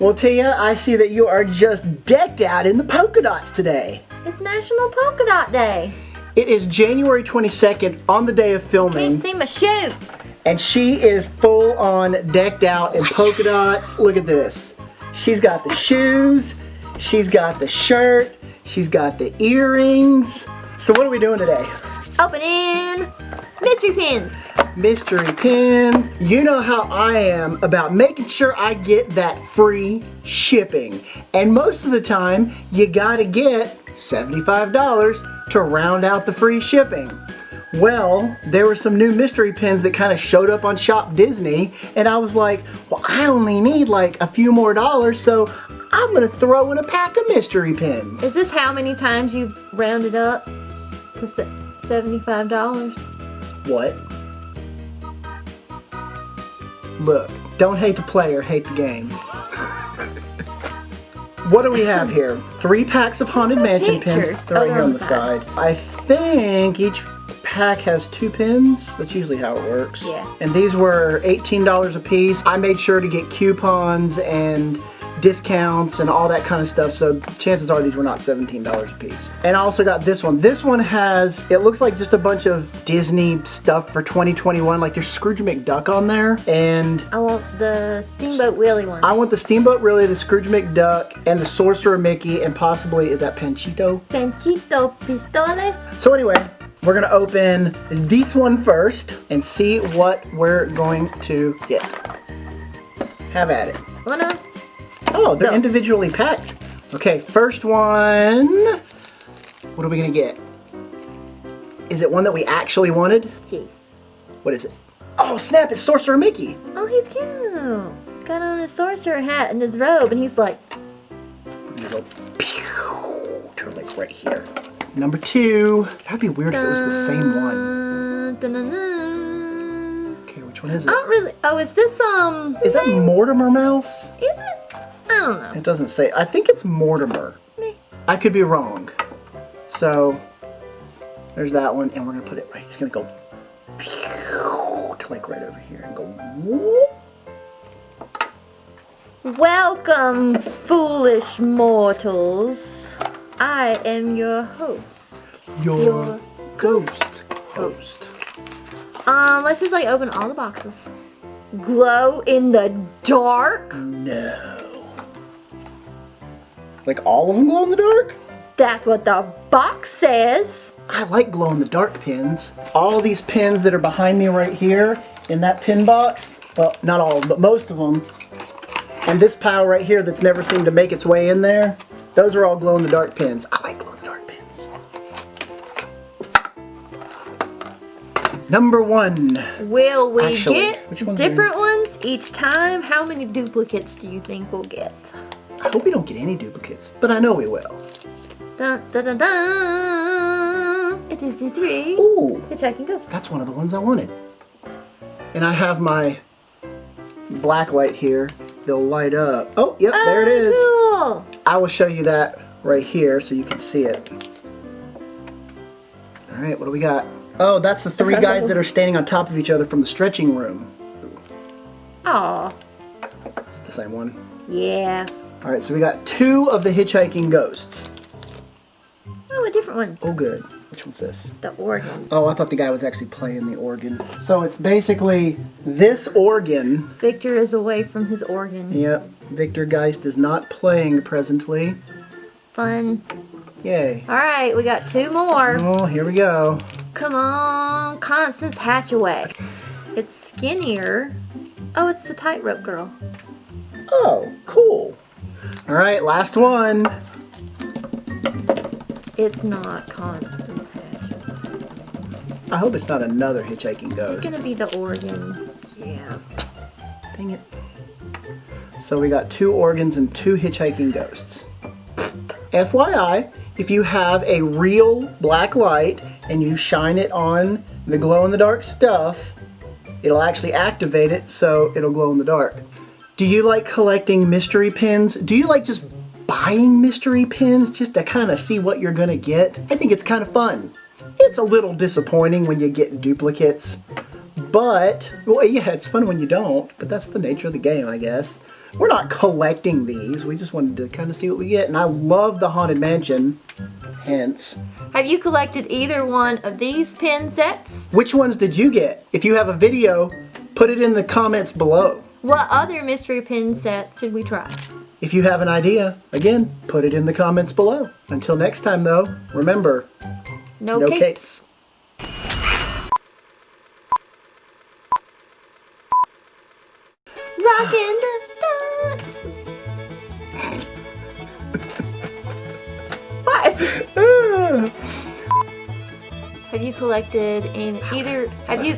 Well, Teia, I see that you are just decked out in the polka dots today. It's National Polka Dot Day. It is January 22nd on the day of filming. Can't see my shoes. And she is full on decked out in polka dots. Look at this. She's got the shoes, she's got the shirt, she's got the earrings. So what are we doing today? Opening mystery pins. Mystery pins. You know how I am about making sure I get that free shipping. And most of the time, you gotta get $75 to round out the free shipping. Well, there were some new mystery pins that kind of showed up on Shopdisney, and I was like, well, I only need like a few more dollars, so I'm gonna throw in a pack of mystery pins. Is this how many times you've rounded up to $75? What? Look, don't hate the player, hate the game. What do we have here? 3 packs of Haunted Mansion pins. They're right here on the side. I think each pack has 2 pins. That's usually how it works. Yeah. And these were $18 a piece. I made sure to get coupons and discounts and all that kind of stuff, so chances are these were not $17 a piece. And I also got this one. This one has, it looks like just a bunch of Disney stuff for 2021, like there's Scrooge McDuck on there, and I want the Steamboat Willie one. I want the Steamboat Willie, the Scrooge McDuck, and the Sorcerer Mickey, and possibly, is that Panchito? Panchito Pistoles. So anyway, we're gonna open this one first and see what we're going to get. Have at it. Uno. Oh, they're individually packed. Okay, first one. What are we gonna get? Is it one that we actually wanted? Jeez. What is it? Oh snap, it's Sorcerer Mickey. Oh, he's cute. He's got on his sorcerer hat and his robe, and he's like... We're gonna go pew, turn like right here. Number 2. That'd be weird if it was the same one. Okay, which one is it? I don't really... Oh, is this, Is that Mortimer Mouse? Is it? I don't know. It doesn't say. I think it's Mortimer. Meh. I could be wrong. So, there's that one, and we're gonna put it right. It's gonna go pew, to like right over here and go whoop. Welcome, foolish mortals. I am your host. Your ghost. Host. Let's just like open all the boxes. Glow in the dark? No. Like all of them glow in the dark? That's what the box says. I like glow in the dark pins. All these pins that are behind me right here in that pin box, well, not all of them, but most of them, and this pile right here that's never seemed to make its way in there, those are all glow in the dark pins. I like glow in the dark pins. Number 1. Will we Actually, get different ones each time? How many duplicates do you think we'll get? I hope we don't get any duplicates, but I know we will. Dun, dun, dun, dun. It is the 3 Ooh, Hitchhiking Ghosts. that's one of the ones I wanted. And I have my black light here. They'll light up. Oh, yep, there it is. Cool. I will show you that right here so you can see it. All right, what do we got? Oh, that's the 3 guys that are standing on top of each other from the stretching room. Aw. Is it the same one? Yeah. All right, so we got 2 of the Hitchhiking Ghosts. Oh, a different one. Oh, good. Which one's this? The organ. Oh, I thought the guy was actually playing the organ. So it's basically this organ. Victor is away from his organ. Yep, Victor Geist is not playing presently. Fun. Yay. Alright, we got 2 more. Oh, here we go. Come on, Constance Hatchaway. It's skinnier. Oh, it's the tightrope girl. Oh, cool. All right, last one. It's not Constance Hatchaway. I hope it's not another Hitchhiking It's Ghost. gonna be the organ. Yeah. Dang it. So we got 2 organs and 2 Hitchhiking Ghosts. FYI, if you have a real black light and you shine it on the glow-in-the-dark stuff, it'll actually activate it so it'll glow in the dark. Do you like collecting mystery pins? Do you like just buying mystery pins just to kind of see what you're gonna get? I think it's kind of fun. It's a little disappointing when you get duplicates, but, well, yeah, it's fun when you don't, but that's the nature of the game, I guess. We're not collecting these. We just wanted to kind of see what we get. And I love the Haunted Mansion, hence. Have you collected either one of these pin sets? Which ones did you get? If you have a video, put it in the comments below. What other mystery pin sets should we try? If you have an idea, again, put it in the comments below. Until next time, though, remember, No capes. Rockin' the dots. What? Have you collected in either? Have you